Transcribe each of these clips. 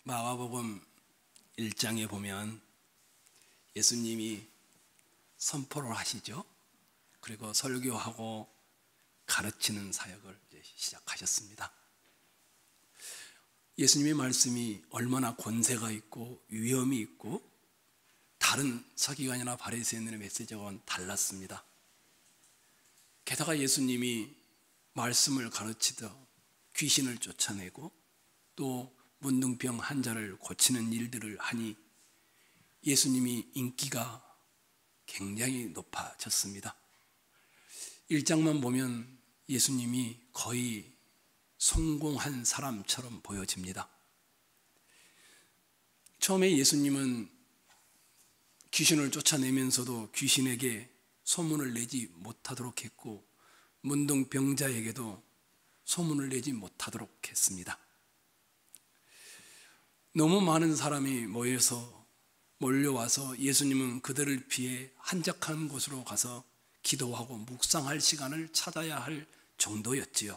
마가복음 1장에 보면 예수님이 선포를 하시죠. 그리고 설교하고 가르치는 사역을 시작하셨습니다. 예수님의 말씀이 얼마나 권세가 있고 위험이 있고 다른 서기관이나 바리새인들의 메시지와는 달랐습니다. 게다가 예수님이 말씀을 가르치다 귀신을 쫓아내고 또 문둥병 환자를 고치는 일들을 하니 예수님이 인기가 굉장히 높아졌습니다. 1장만 보면 예수님이 거의 성공한 사람처럼 보여집니다. 처음에 예수님은 귀신을 쫓아내면서도 귀신에게 소문을 내지 못하도록 했고 문둥병자에게도 소문을 내지 못하도록 했습니다. 너무 많은 사람이 몰려와서 예수님은 그들을 피해 한적한 곳으로 가서 기도하고 묵상할 시간을 찾아야 할 정도였지요.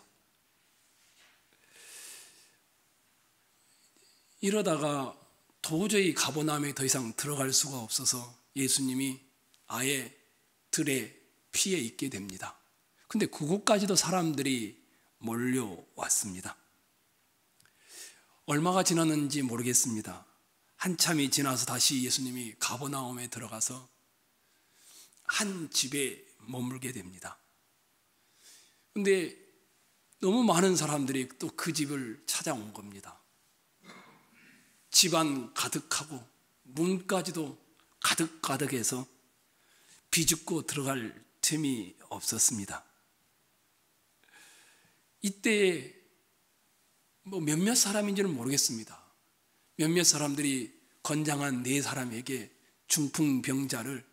이러다가 도저히 가버나움에 더 이상 들어갈 수가 없어서 예수님이 아예 들에 피해 있게 됩니다. 근데 그곳까지도 사람들이 몰려왔습니다. 얼마가 지났는지 모르겠습니다. 한참이 지나서 다시 예수님이 가버나움에 들어가서 한 집에 머물게 됩니다. 근데 너무 많은 사람들이 또 그 집을 찾아온 겁니다. 집안 가득하고 문까지도 가득가득해서 비집고 들어갈 틈이 없었습니다. 이때 몇몇 사람인지는 모르겠습니다. 몇몇 사람들이 건장한 네 사람에게 중풍병자를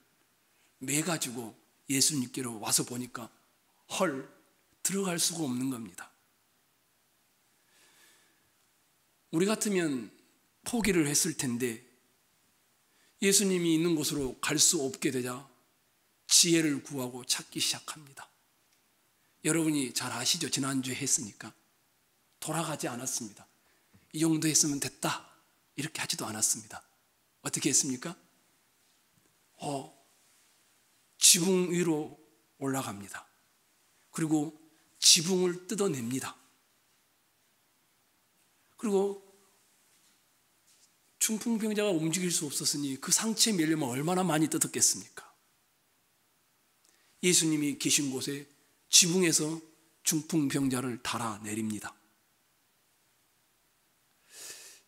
매가지고 예수님께로 와서 보니까 헐, 들어갈 수가 없는 겁니다. 우리 같으면 포기를 했을 텐데 예수님이 있는 곳으로 갈 수 없게 되자 지혜를 구하고 찾기 시작합니다. 여러분이 잘 아시죠? 지난주에 했으니까. 돌아가지 않았습니다. 이 정도 했으면 됐다 이렇게 하지도 않았습니다. 어떻게 했습니까? 지붕 위로 올라갑니다. 그리고 지붕을 뜯어냅니다. 그리고 중풍병자가 움직일 수 없었으니 그 상체에 밀려면 얼마나 많이 뜯었겠습니까? 예수님이 계신 곳에 지붕에서 중풍병자를 달아내립니다.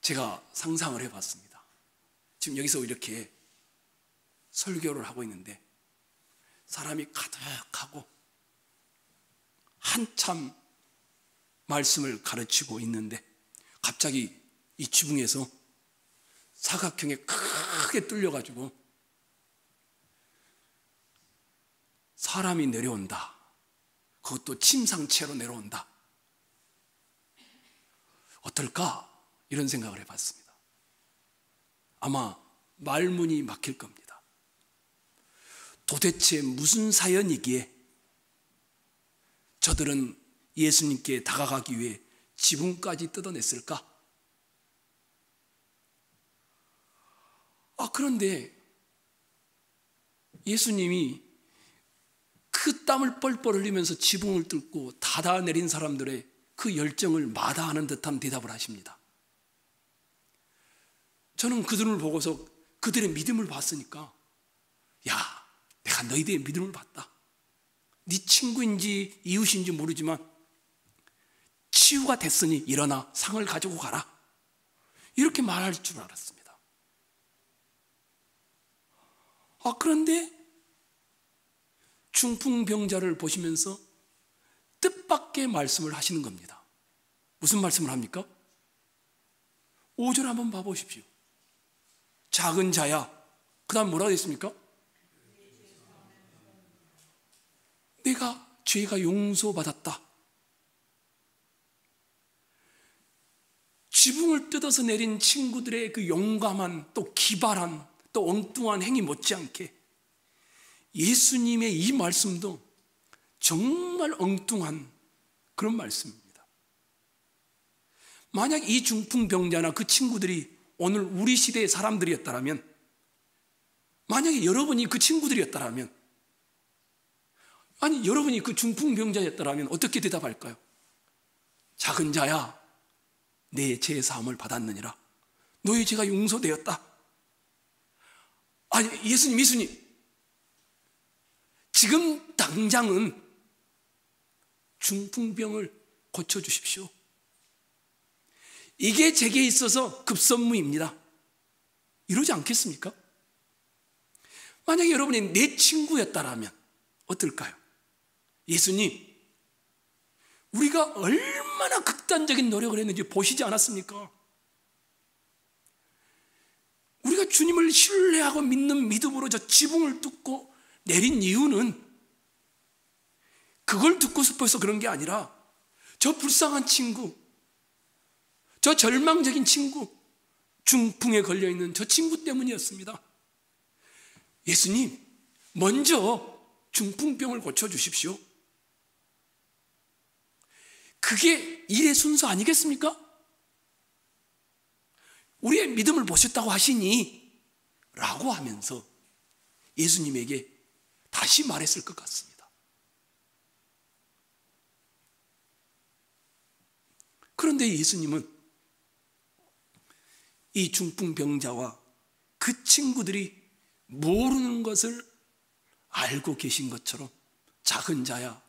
제가 상상을 해봤습니다. 지금 여기서 이렇게 설교를 하고 있는데 사람이 가득하고 한참 말씀을 가르치고 있는데 갑자기 이 지붕에서 사각형에 크게 뚫려가지고 사람이 내려온다. 그것도 침상체로 내려온다. 어떨까? 이런 생각을 해봤습니다. 아마 말문이 막힐 겁니다. 도대체 무슨 사연이기에 저들은 예수님께 다가가기 위해 지붕까지 뜯어냈을까? 그런데 예수님이 그 땀을 뻘뻘 흘리면서 지붕을 뚫고 닫아내린 사람들의 그 열정을 마다하는 듯한 대답을 하십니다. 저는 그들을 보고서 그들의 믿음을 봤으니까 야, 내가 너희들의 믿음을 봤다. 네 친구인지 이웃인지 모르지만 치유가 됐으니 일어나 상을 가지고 가라. 이렇게 말할 줄 알았습니다. 그런데 중풍병자를 보시면서 뜻밖의 말씀을 하시는 겁니다. 무슨 말씀을 합니까? 5절 한번 봐보십시오. 작은 자야. 그 다음 뭐라고 했습니까? 내가 죄가 용서받았다. 지붕을 뜯어서 내린 친구들의 그 용감한 또 기발한 또 엉뚱한 행위 못지않게 예수님의 이 말씀도 정말 엉뚱한 그런 말씀입니다. 만약 이 중풍병자나 그 친구들이 오늘 우리 시대의 사람들이었다면, 만약에 여러분이 그 친구들이었다면, 아니 여러분이 그 중풍병자였다면 어떻게 대답할까요? 작은 자야, 내 죄 사함을 받았느니라. 너의 죄가 용서되었다. 아니 예수님, 지금 당장은 중풍병을 고쳐주십시오. 이게 제게 있어서 급선무입니다. 이러지 않겠습니까? 만약에 여러분이 내 친구였다면 어떨까요? 예수님, 우리가 얼마나 극단적인 노력을 했는지 보시지 않았습니까? 우리가 주님을 신뢰하고 믿는 믿음으로 저 지붕을 뚫고 내린 이유는 그걸 듣고 싶어서 그런 게 아니라 저 불쌍한 친구, 저 절망적인 친구, 중풍에 걸려있는 저 친구 때문이었습니다. 예수님, 먼저 중풍병을 고쳐주십시오. 그게 일의 순서 아니겠습니까? 우리의 믿음을 보셨다고 하시니 라고 하면서 예수님에게 다시 말했을 것 같습니다. 그런데 예수님은 이 중풍병자와 그 친구들이 모르는 것을 알고 계신 것처럼 작은 자야,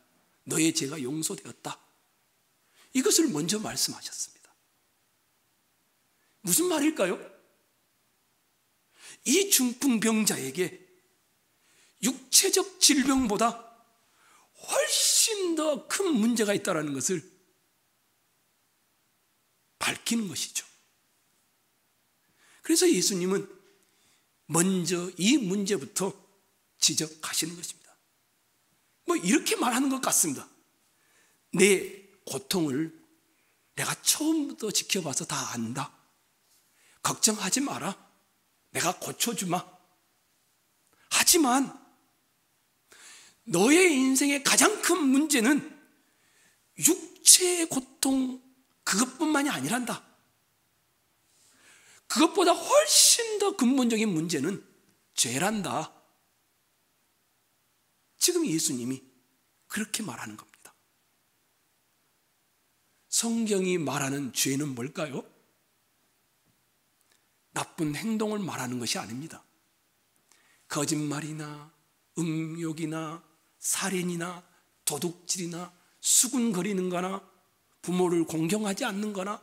너의 죄가 용서되었다. 이것을 먼저 말씀하셨습니다. 무슨 말일까요? 이 중풍병자에게 육체적 질병보다 훨씬 더 큰 문제가 있다는 것을 밝히는 것이죠. 그래서 예수님은 먼저 이 문제부터 지적하시는 것입니다. 뭐 이렇게 말하는 것 같습니다. 내 고통을 내가 처음부터 지켜봐서 다 안다. 걱정하지 마라. 내가 고쳐주마. 하지만 너의 인생의 가장 큰 문제는 육체의 고통 그것뿐만이 아니란다. 그것보다 훨씬 더 근본적인 문제는 죄란다. 지금 예수님이 그렇게 말하는 겁니다. 성경이 말하는 죄는 뭘까요? 나쁜 행동을 말하는 것이 아닙니다. 거짓말이나 음욕이나 살인이나 도둑질이나 수군거리는 거나 부모를 공경하지 않는 거나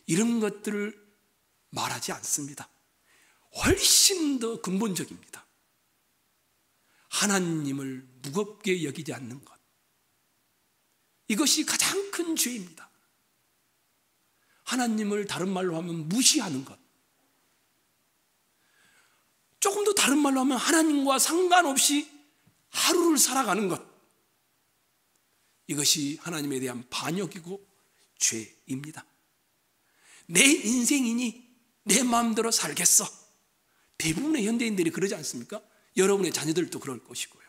이런 것들을 말하지 않습니다. 훨씬 더 근본적입니다. 하나님을 무겁게 여기지 않는 것. 이것이 가장 큰 죄입니다. 하나님을 다른 말로 하면 무시하는 것. 조금 더 다른 말로 하면 하나님과 상관없이 하루를 살아가는 것. 이것이 하나님에 대한 반역이고 죄입니다. 내 인생이니 내 마음대로 살겠어. 대부분의 현대인들이 그러지 않습니까? 여러분의 자녀들도 그럴 것이고요.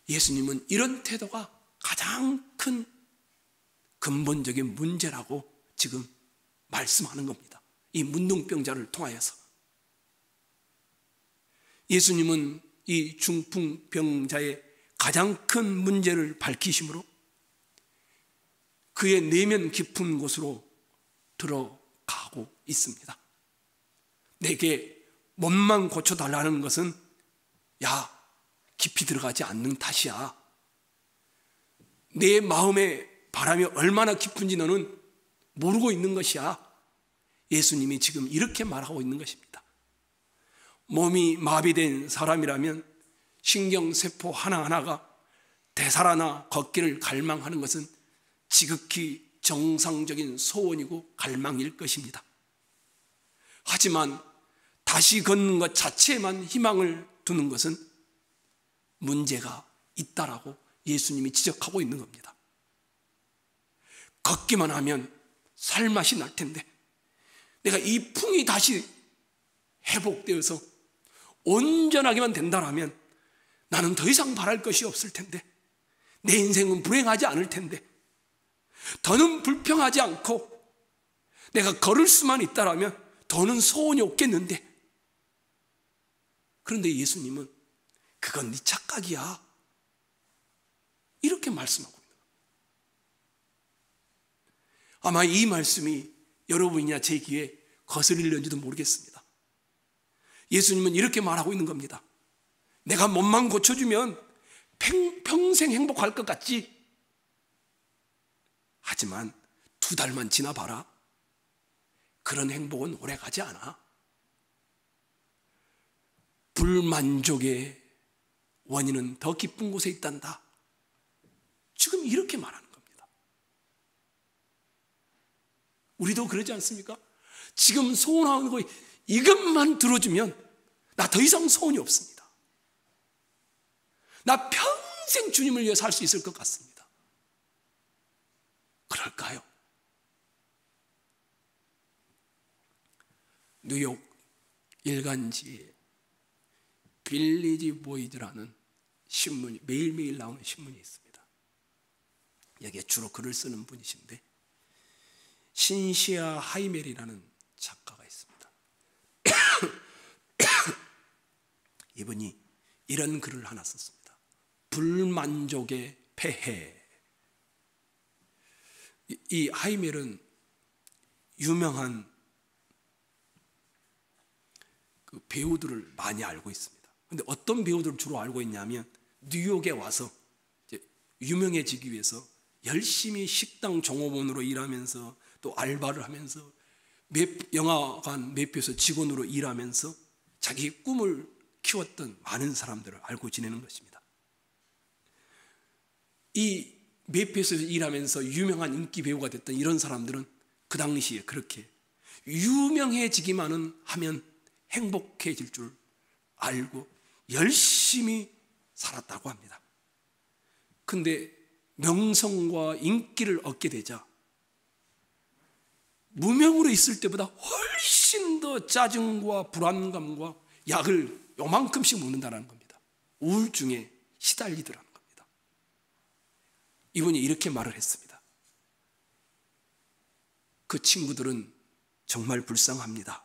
예수님은 이런 태도가 가장 큰 근본적인 문제라고 지금 말씀하는 겁니다. 이 문둥병자를 통하여서. 예수님은 이 중풍병자의 가장 큰 문제를 밝히심으로 그의 내면 깊은 곳으로 들어가고 있습니다. 내게 몸만 고쳐달라는 것은 야, 깊이 들어가지 않는 탓이야. 내 마음의 바람이 얼마나 깊은지 너는 모르고 있는 것이야. 예수님이 지금 이렇게 말하고 있는 것입니다. 몸이 마비된 사람이라면 신경세포 하나하나가 되살아나 걷기를 갈망하는 것은 지극히 정상적인 소원이고 갈망일 것입니다. 하지만 다시 걷는 것 자체에만 희망을 두는 것은 문제가 있다라고 예수님이 지적하고 있는 겁니다. 걷기만 하면 살맛이 날 텐데 내가 이 풍이 다시 회복되어서 온전하게만 된다라면 나는 더 이상 바랄 것이 없을 텐데 내 인생은 불행하지 않을 텐데 더는 불평하지 않고 내가 걸을 수만 있다라면 더는 소원이 없겠는데. 그런데 예수님은 그건 네 착각이야, 이렇게 말씀하고 있는 거예요. 아마 이 말씀이 여러분이나 제 귀에 거슬리는지도 모르겠습니다. 예수님은 이렇게 말하고 있는 겁니다. 내가 몸만 고쳐주면 평생 행복할 것 같지? 하지만 2달만 지나봐라. 그런 행복은 오래가지 않아. 불만족의 원인은 더 깊은 곳에 있단다. 지금 이렇게 말하는 겁니다. 우리도 그러지 않습니까? 지금 소원하는 거 이것만 들어주면 나 더 이상 소원이 없습니다. 나 평생 주님을 위해 살 수 있을 것 같습니다. 그럴까요? 뉴욕 일간지에 빌리지 보이드라는 신문이 매일매일 나오는 신문이 있습니다. 여기에 주로 글을 쓰는 분이신데 신시아 하이멜이라는 작가가 있습니다. 이분이 이런 글을 하나 썼습니다. 불만족의 폐해. 이 하이멜은 유명한 그 배우들을 많이 알고 있습니다. 그런데 어떤 배우들을 주로 알고 있냐면 뉴욕에 와서 이제 유명해지기 위해서 열심히 식당 종업원으로 일하면서 또 알바를 하면서 영화관 매표소 직원으로 일하면서 자기 꿈을 키웠던 많은 사람들을 알고 지내는 것입니다. 이 매표소에서 일하면서 유명한 인기 배우가 됐던 이런 사람들은 그 당시에 그렇게 유명해지기만은 하면 행복해질 줄 알고 열심히 살았다고 합니다. 근데 명성과 인기를 얻게 되자 무명으로 있을 때보다 훨씬 더 짜증과 불안감과 약을 요만큼씩 먹는다는 겁니다. 우울증에 시달리더라는 겁니다. 이분이 이렇게 말을 했습니다. 그 친구들은 정말 불쌍합니다.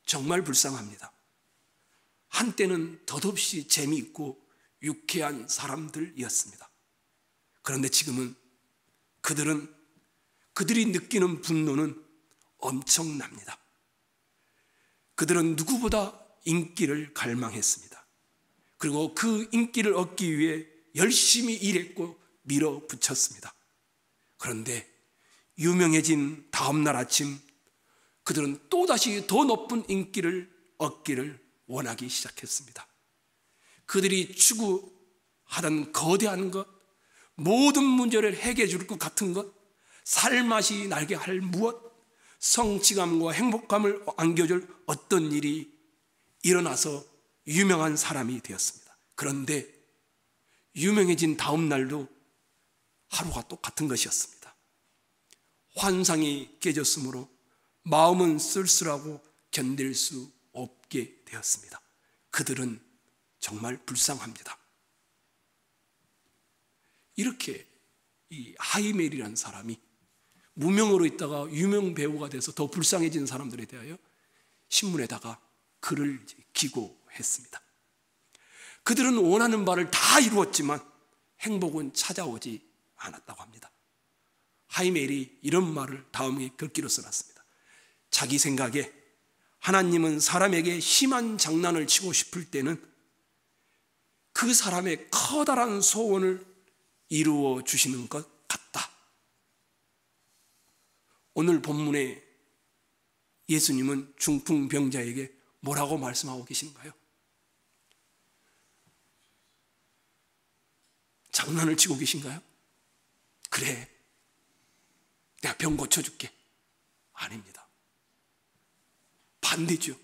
정말 불쌍합니다. 한때는 덧없이 재미있고 유쾌한 사람들이었습니다. 그런데 지금은 그들이 느끼는 분노는 엄청납니다. 그들은 누구보다 인기를 갈망했습니다. 그리고 그 인기를 얻기 위해 열심히 일했고 밀어붙였습니다. 그런데 유명해진 다음 날 아침 그들은 또다시 더 높은 인기를 얻기를 원하기 시작했습니다. 그들이 추구하던 거대한 것, 모든 문제를 해결해 줄 것 같은 것, 살맛이 나게 할 무엇, 성취감과 행복감을 안겨줄 어떤 일이 일어나서 유명한 사람이 되었습니다. 그런데 유명해진 다음 날도 하루가 똑같은 것이었습니다. 환상이 깨졌으므로 마음은 쓸쓸하고 견딜 수 없게 되었습니다. 그들은 정말 불쌍합니다. 이렇게 이 하이멜이라는 사람이 무명으로 있다가 유명 배우가 돼서 더 불쌍해진 사람들에 대하여 신문에다가 글을 기고했습니다. 그들은 원하는 바를 다 이루었지만 행복은 찾아오지 않았다고 합니다. 하이멜이 이런 말을 다음에 글귀로 써놨습니다. 자기 생각에 하나님은 사람에게 심한 장난을 치고 싶을 때는 그 사람의 커다란 소원을 이루어 주시는 것 같다. 오늘 본문에 예수님은 중풍병자에게 뭐라고 말씀하고 계신가요? 장난을 치고 계신가요? 그래, 내가 병 고쳐줄게. 아닙니다. 반대죠.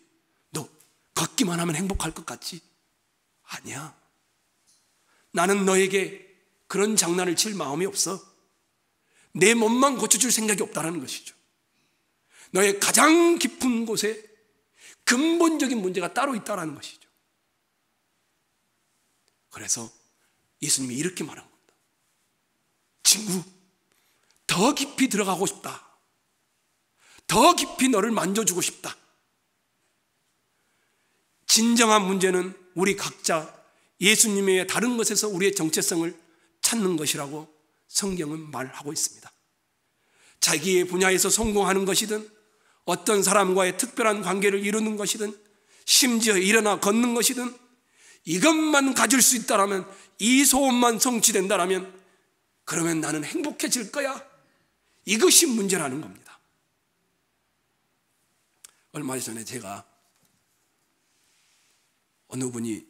너 걷기만 하면 행복할 것 같지? 아니야. 나는 너에게 그런 장난을 칠 마음이 없어. 내 몸만 고쳐줄 생각이 없다는 것이죠. 너의 가장 깊은 곳에 근본적인 문제가 따로 있다는 것이죠. 그래서 예수님이 이렇게 말한 겁니다. 친구, 더 깊이 들어가고 싶다. 더 깊이 너를 만져주고 싶다. 진정한 문제는 우리 각자 예수님의 다른 것에서 우리의 정체성을 찾는 것이라고 성경은 말하고 있습니다. 자기의 분야에서 성공하는 것이든 어떤 사람과의 특별한 관계를 이루는 것이든 심지어 일어나 걷는 것이든 이것만 가질 수 있다라면, 이 소원만 성취된다라면 그러면 나는 행복해질 거야. 이것이 문제라는 겁니다. 얼마 전에 제가 어느 분이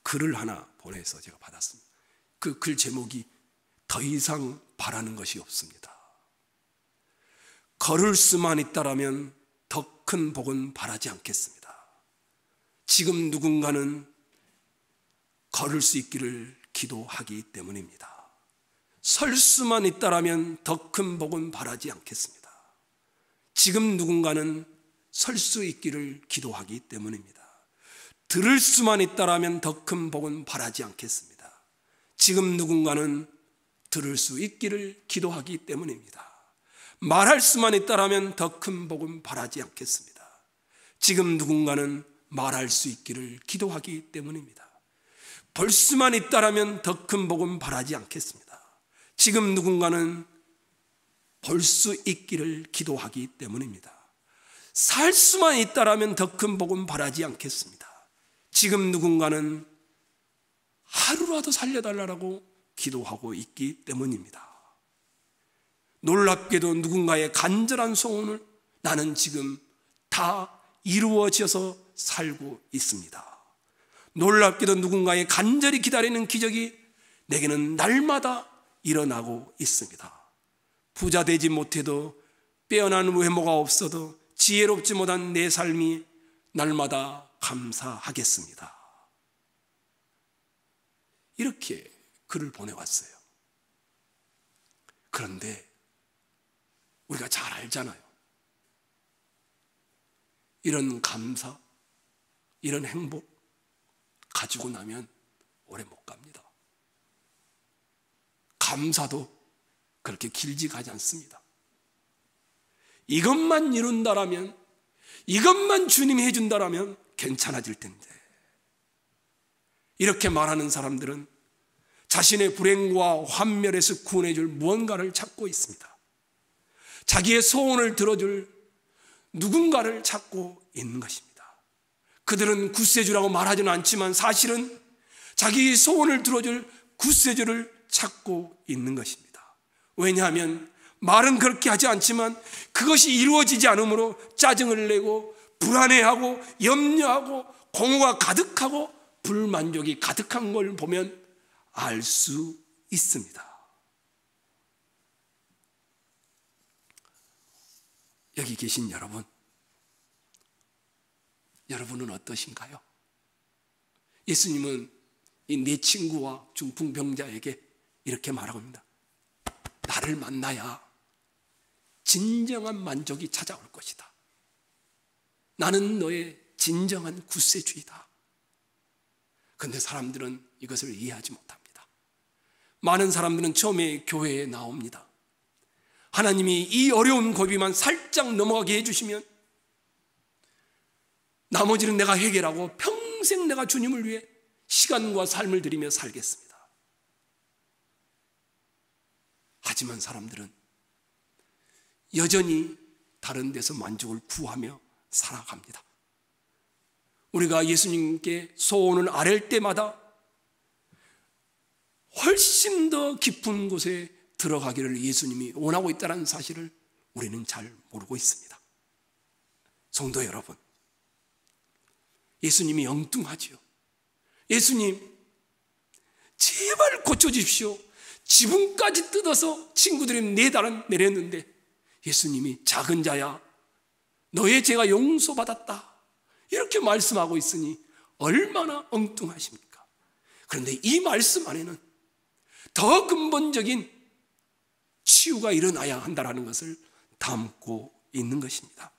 글을 하나 보내서 제가 받았습니다. 그 글 제목이 더 이상 바라는 것이 없습니다. 걸을 수만 있다라면 더 큰 복은 바라지 않겠습니다. 지금 누군가는 걸을 수 있기를 기도하기 때문입니다. 설 수만 있다라면 더 큰 복은 바라지 않겠습니다. 지금 누군가는 설 수 있기를 기도하기 때문입니다. 들을 수만 있다라면 더 큰 복은 바라지 않겠습니다. 지금 누군가는 들을 수 있기를 기도하기 때문입니다. 말할 수만 있다라면 더 큰 복은 바라지 않겠습니다. 지금 누군가는 말할 수 있기를 기도하기 때문입니다. 볼 수만 있다라면 더 큰 복은 바라지 않겠습니다. 지금 누군가는 볼 수 있기를 기도하기 때문입니다. 살 수만 있다라면 더 큰 복은 바라지 않겠습니다. 지금 누군가는 하루라도 살려달라고 기도하고 있기 때문입니다. 놀랍게도 누군가의 간절한 소원을 나는 지금 다 이루어져서 살고 있습니다. 놀랍게도 누군가의 간절히 기다리는 기적이 내게는 날마다 일어나고 있습니다. 부자 되지 못해도, 빼어난 외모가 없어도, 지혜롭지 못한 내 삶이 날마다 감사하겠습니다. 이렇게 글을 보내왔어요. 그런데 우리가 잘 알잖아요. 이런 감사, 이런 행복 가지고 나면 오래 못 갑니다. 감사도 그렇게 길지 가지 않습니다. 이것만 이룬다라면, 이것만 주님이 해준다라면 괜찮아질 텐데, 이렇게 말하는 사람들은 자신의 불행과 환멸에서 구원해줄 무언가를 찾고 있습니다. 자기의 소원을 들어줄 누군가를 찾고 있는 것입니다. 그들은 구세주라고 말하지는 않지만 사실은 자기의 소원을 들어줄 구세주를 찾고 있는 것입니다. 왜냐하면 말은 그렇게 하지 않지만 그것이 이루어지지 않으므로 짜증을 내고 불안해하고 염려하고 공허가 가득하고 불만족이 가득한 걸 보면 알 수 있습니다. 여기 계신 여러분, 여러분은 어떠신가요? 예수님은 이 네 친구와 중풍병자에게 이렇게 말하고 있습니다. 나를 만나야 진정한 만족이 찾아올 것이다. 나는 너의 진정한 구세주이다. 그런데 사람들은 이것을 이해하지 못합니다. 많은 사람들은 처음에 교회에 나옵니다. 하나님이 이 어려운 고비만 살짝 넘어가게 해주시면 나머지는 내가 해결하고 평생 내가 주님을 위해 시간과 삶을 들이며 살겠습니다. 하지만 사람들은 여전히 다른 데서 만족을 구하며 살아갑니다. 우리가 예수님께 소원을 아랠 때마다 훨씬 더 깊은 곳에 들어가기를 예수님이 원하고 있다는 사실을 우리는 잘 모르고 있습니다. 성도 여러분, 예수님이 엉뚱하지요. 예수님, 제발 고쳐주십시오. 지붕까지 뜯어서 친구들이 4달은 내렸는데 예수님이 작은 자야, 너의 죄가 용서받았다, 이렇게 말씀하고 있으니 얼마나 엉뚱하십니까? 그런데 이 말씀 안에는 더 근본적인 치유가 일어나야 한다는 것을 담고 있는 것입니다.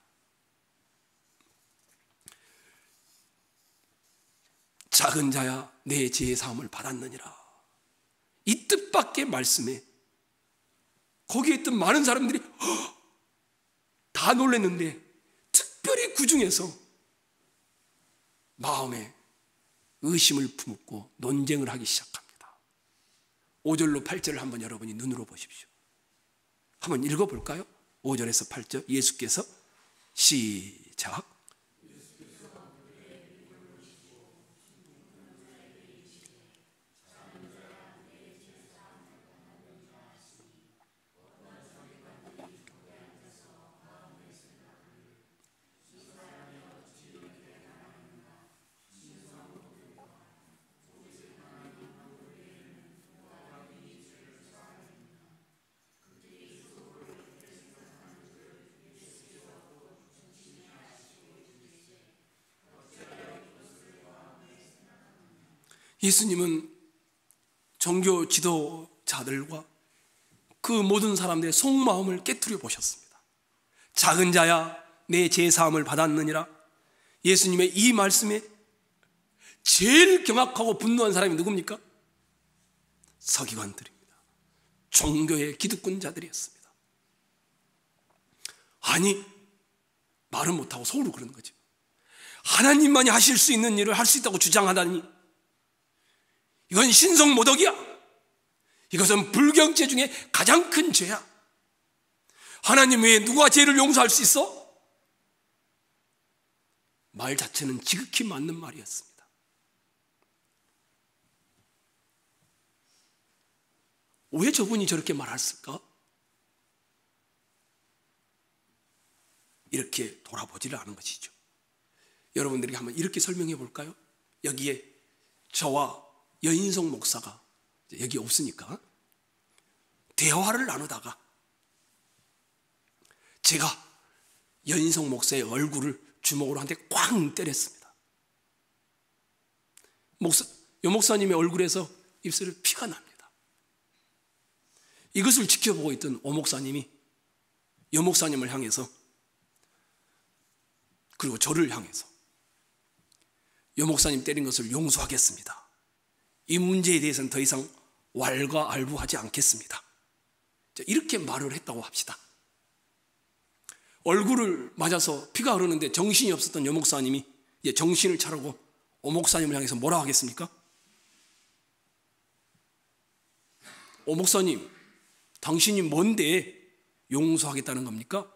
작은 자야, 내 죄의 사함을 받았느니라, 이 뜻밖의 말씀에 거기에 있던 많은 사람들이 다 놀랐는데 특별히 그 중에서 마음에 의심을 품고 논쟁을 하기 시작합니다. 5절로 8절을 한번 여러분이 눈으로 보십시오. 한번 읽어볼까요? 5절에서 8절 예수께서 시작. 예수님은 종교 지도자들과 그 모든 사람들의 속마음을 깨트려 보셨습니다. 작은 자야 내 제사함을 받았느니라. 예수님의 이 말씀에 제일 경악하고 분노한 사람이 누굽니까? 서기관들입니다. 종교의 기득권자들이었습니다. 아니, 말은 못하고 속으로 그러는 거죠. 하나님만이 하실 수 있는 일을 할 수 있다고 주장하다니 이건 신성모독이야. 이것은 불경죄 중에 가장 큰 죄야. 하나님 외에 누가 죄를 용서할 수 있어? 말 자체는 지극히 맞는 말이었습니다. 왜 저분이 저렇게 말했을까? 이렇게 돌아보지를 않은 것이죠. 여러분들에게 한번 이렇게 설명해 볼까요? 여기에 저와 여인석 목사가 여기 없으니까 대화를 나누다가 제가 여인석 목사의 얼굴을 주먹으로 한 대 꽝 때렸습니다. 여 목사님의 얼굴에서 입술에 피가 납니다. 이것을 지켜보고 있던 오 목사님이 여 목사님을 향해서 그리고 저를 향해서 여 목사님 때린 것을 용서하겠습니다. 이 문제에 대해서는 더 이상 왈가왈부하지 않겠습니다. 이렇게 말을 했다고 합시다. 얼굴을 맞아서 피가 흐르는데 정신이 없었던 여 목사님이 이제 정신을 차리고 오 목사님을 향해서 뭐라 하겠습니까? 오 목사님, 당신이 뭔데 용서하겠다는 겁니까?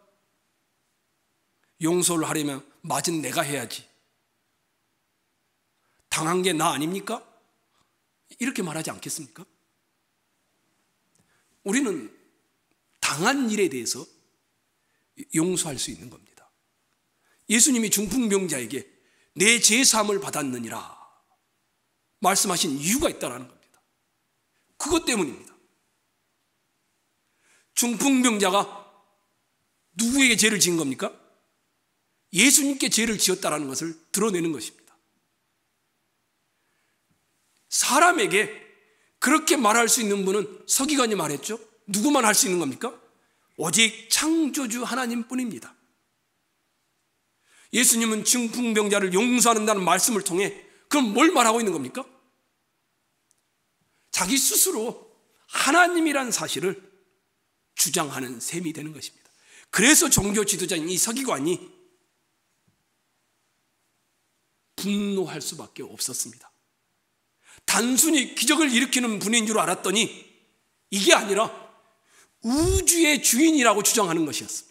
용서를 하려면 맞은 내가 해야지. 당한 게 나 아닙니까? 이렇게 말하지 않겠습니까? 우리는 당한 일에 대해서 용서할 수 있는 겁니다. 예수님이 중풍병자에게 내 제사함을 받았느니라 말씀하신 이유가 있다는 겁니다. 그것 때문입니다. 중풍병자가 누구에게 죄를 지은 겁니까? 예수님께 죄를 지었다는 것을 드러내는 것입니다. 사람에게 그렇게 말할 수 있는 분은 서기관이 말했죠. 누구만 할 수 있는 겁니까? 오직 창조주 하나님뿐입니다. 예수님은 중풍병자를 용서한다는 말씀을 통해 그럼 뭘 말하고 있는 겁니까? 자기 스스로 하나님이란 사실을 주장하는 셈이 되는 것입니다. 그래서 종교 지도자인 이 서기관이 분노할 수밖에 없었습니다. 단순히 기적을 일으키는 분인 줄 알았더니 이게 아니라 우주의 주인이라고 주장하는 것이었습니다.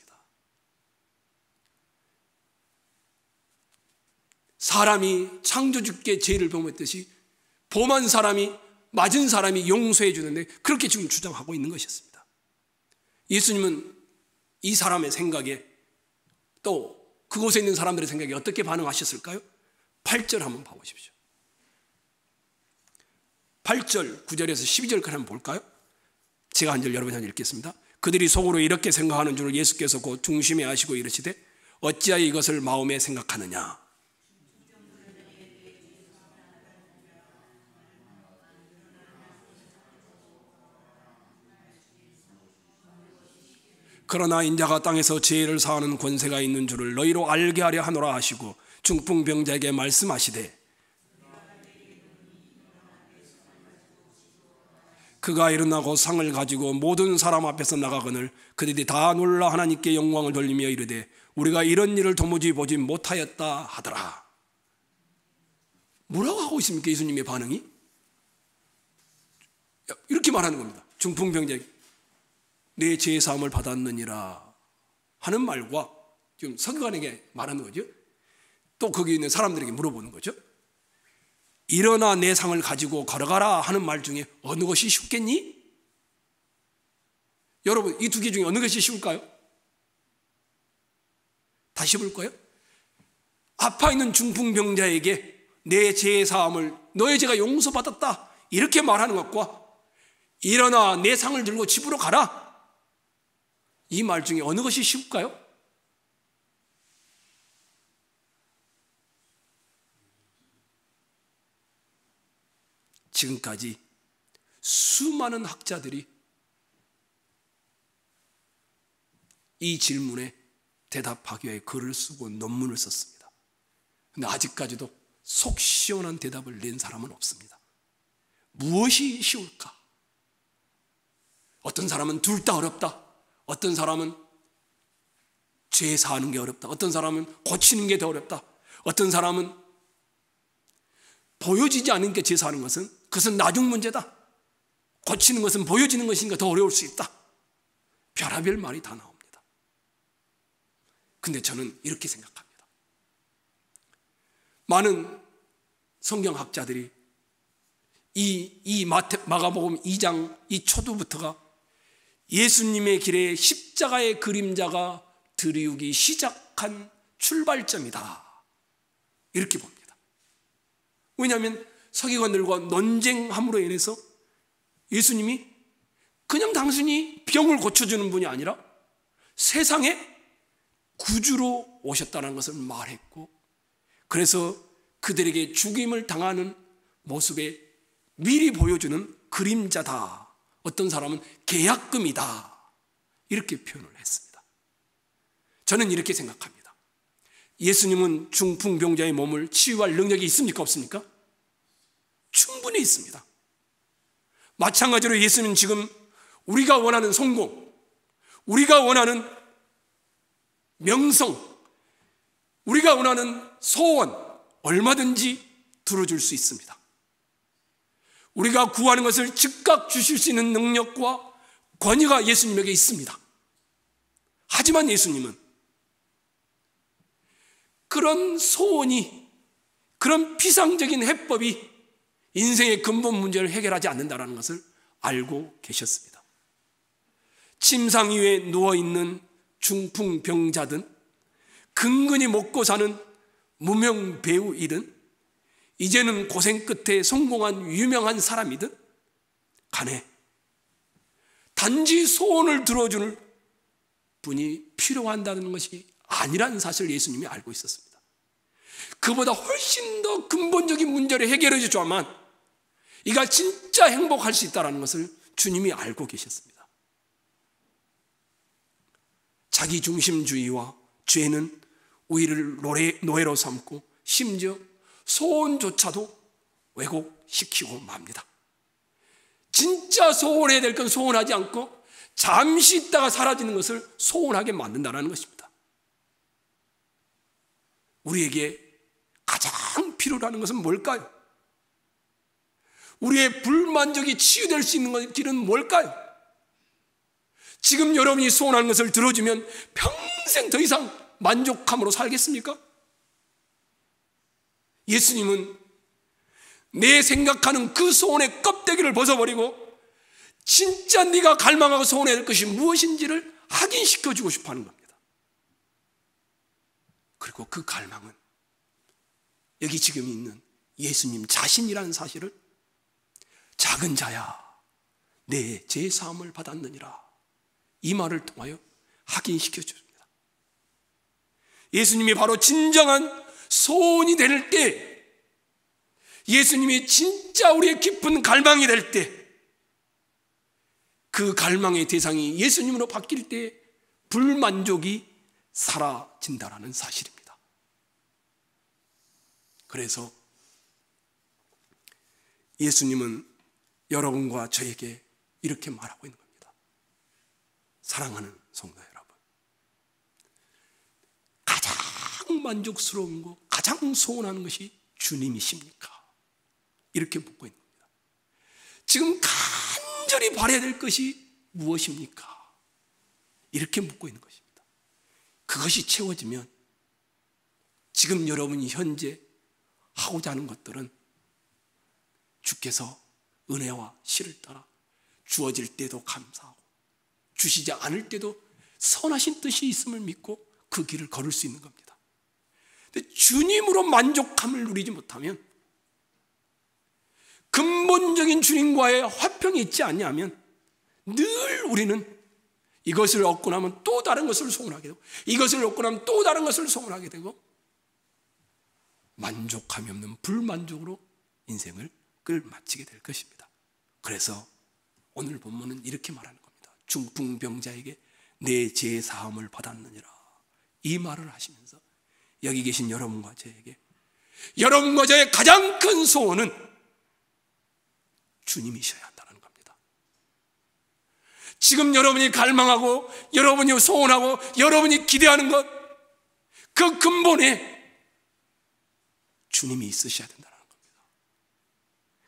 사람이 창조주께 죄를 범했듯이 범한 사람이 맞은 사람이 용서해 주는데 그렇게 지금 주장하고 있는 것이었습니다. 예수님은 이 사람의 생각에 또 그곳에 있는 사람들의 생각에 어떻게 반응하셨을까요? 8절 한번 봐보십시오. 8절, 9절에서 12절까지 한번 볼까요? 제가 한 절 여러분한테 읽겠습니다. 그들이 속으로 이렇게 생각하는 줄 예수께서 곧 중심에 아시고 이르시되 어찌하여 이것을 마음에 생각하느냐. 그러나 인자가 땅에서 죄를 사하는 권세가 있는 줄을 너희로 알게 하려 하노라 하시고 중풍병자에게 말씀하시되 그가 일어나고 상을 가지고 모든 사람 앞에서 나가거늘 그들이 다 놀라 하나님께 영광을 돌리며 이르되 우리가 이런 일을 도무지 보지 못하였다 하더라. 뭐라고 하고 있습니까? 예수님의 반응이 이렇게 말하는 겁니다. 중풍병자에게 내 죄 사함을 받았느니라 하는 말과 지금 서기관에게 말하는 거죠. 또 거기 있는 사람들에게 물어보는 거죠. 일어나 내 상을 가지고 걸어가라 하는 말 중에 어느 것이 쉽겠니? 여러분, 이 두 개 중에 어느 것이 쉬울까요? 다시 볼까요? 아파 있는 중풍병자에게 내 죄 사함을 너의 죄가 용서받았다 이렇게 말하는 것과 일어나 내 상을 들고 집으로 가라 이 말 중에 어느 것이 쉬울까요? 지금까지 수많은 학자들이 이 질문에 대답하기 위해 글을 쓰고 논문을 썼습니다. 그런데 아직까지도 속 시원한 대답을 낸 사람은 없습니다. 무엇이 쉬울까? 어떤 사람은 둘 다 어렵다. 어떤 사람은 죄 사하는 게 어렵다. 어떤 사람은 고치는 게 더 어렵다. 어떤 사람은 보여지지 않은 게 죄 사하는 것은 그것은 나중 문제다. 고치는 것은 보여지는 것이니까 더 어려울 수 있다. 별의별 말이 다 나옵니다. 근데 저는 이렇게 생각합니다. 많은 성경학자들이 이 마가복음 2장 이 초두부터가 예수님의 길에 십자가의 그림자가 드리우기 시작한 출발점이다. 이렇게 봅니다. 왜냐하면 서기관들과 논쟁함으로 인해서 예수님이 그냥 단순히 병을 고쳐주는 분이 아니라 세상에 구주로 오셨다는 것을 말했고, 그래서 그들에게 죽임을 당하는 모습에 미리 보여주는 그림자다. 어떤 사람은 계약금이다. 이렇게 표현을 했습니다. 저는 이렇게 생각합니다. 예수님은 중풍병자의 몸을 치유할 능력이 있습니까? 없습니까? 충분히 있습니다. 마찬가지로 예수님은 지금 우리가 원하는 성공, 우리가 원하는 명성, 우리가 원하는 소원 얼마든지 들어줄 수 있습니다. 우리가 구하는 것을 즉각 주실 수 있는 능력과 권위가 예수님에게 있습니다. 하지만 예수님은 그런 소원이, 그런 피상적인 해법이 인생의 근본 문제를 해결하지 않는다는 것을 알고 계셨습니다. 침상 위에 누워있는 중풍병자든 근근히 먹고 사는 무명 배우이든 이제는 고생 끝에 성공한 유명한 사람이든 간에 단지 소원을 들어주는 분이 필요한다는 것이 아니라는 사실을 예수님이 알고 있었습니다. 그보다 훨씬 더 근본적인 문제를 해결해 줘야만 이가 진짜 행복할 수 있다는 것을 주님이 알고 계셨습니다. 자기중심주의와 죄는 우리를 노예로 삼고 심지어 소원조차도 왜곡시키고 맙니다. 진짜 소원해야 될 건 소원하지 않고 잠시 있다가 사라지는 것을 소원하게 만든다는 것입니다. 우리에게 가장 필요로 하는 것은 뭘까요? 우리의 불만족이 치유될 수 있는 길은 뭘까요? 지금 여러분이 소원하는 것을 들어주면 평생 더 이상 만족함으로 살겠습니까? 예수님은 내 생각하는 그 소원의 껍데기를 벗어버리고 진짜 네가 갈망하고 소원해야 될 것이 무엇인지를 확인시켜주고 싶어하는 겁니다. 그리고 그 갈망은 여기 지금 있는 예수님 자신이라는 사실을 작은 자야 내 죄사함을 받았느니라 이 말을 통하여 확인시켜 줍니다. 예수님이 바로 진정한 소원이 될 때, 예수님이 진짜 우리의 깊은 갈망이 될 때, 그 갈망의 대상이 예수님으로 바뀔 때 불만족이 사라진다는 사실입니다. 그래서 예수님은 여러분과 저에게 이렇게 말하고 있는 겁니다. 사랑하는 성도 여러분, 가장 만족스러운 거, 가장 소원하는 것이 주님이십니까? 이렇게 묻고 있는 겁니다. 지금 간절히 바라야 될 것이 무엇입니까? 이렇게 묻고 있는 것입니다. 그것이 채워지면 지금 여러분이 현재 하고자 하는 것들은 주께서 은혜와 실을 따라 주어질 때도 감사하고 주시지 않을 때도 선하신 뜻이 있음을 믿고 그 길을 걸을 수 있는 겁니다. 근데 주님으로 만족함을 누리지 못하면, 근본적인 주님과의 화평이 있지 않냐면 늘 우리는 이것을 얻고 나면 또 다른 것을 소원하게 되고, 이것을 얻고 나면 또 다른 것을 소원하게 되고, 만족함이 없는 불만족으로 인생을 마치게 될 것입니다. 그래서 오늘 본문은 이렇게 말하는 겁니다. 중풍병자에게 내 죄 사함을 받았느니라, 이 말을 하시면서 여기 계신 여러분과 저에게, 여러분과 저의 가장 큰 소원은 주님이셔야 한다는 겁니다. 지금 여러분이 갈망하고 여러분이 소원하고 여러분이 기대하는 것, 그 근본에 주님이 있으셔야 된다는 겁니다.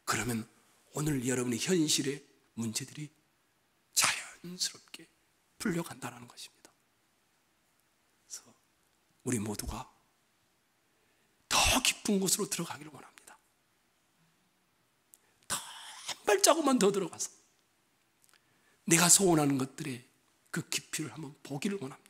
그러면 오늘 여러분의 현실의 문제들이 자연스럽게 풀려간다는 것입니다. 그래서 우리 모두가 더 깊은 곳으로 들어가기를 원합니다. 더 한 발자국만 더 들어가서 내가 소원하는 것들의 그 깊이를 한번 보기를 원합니다.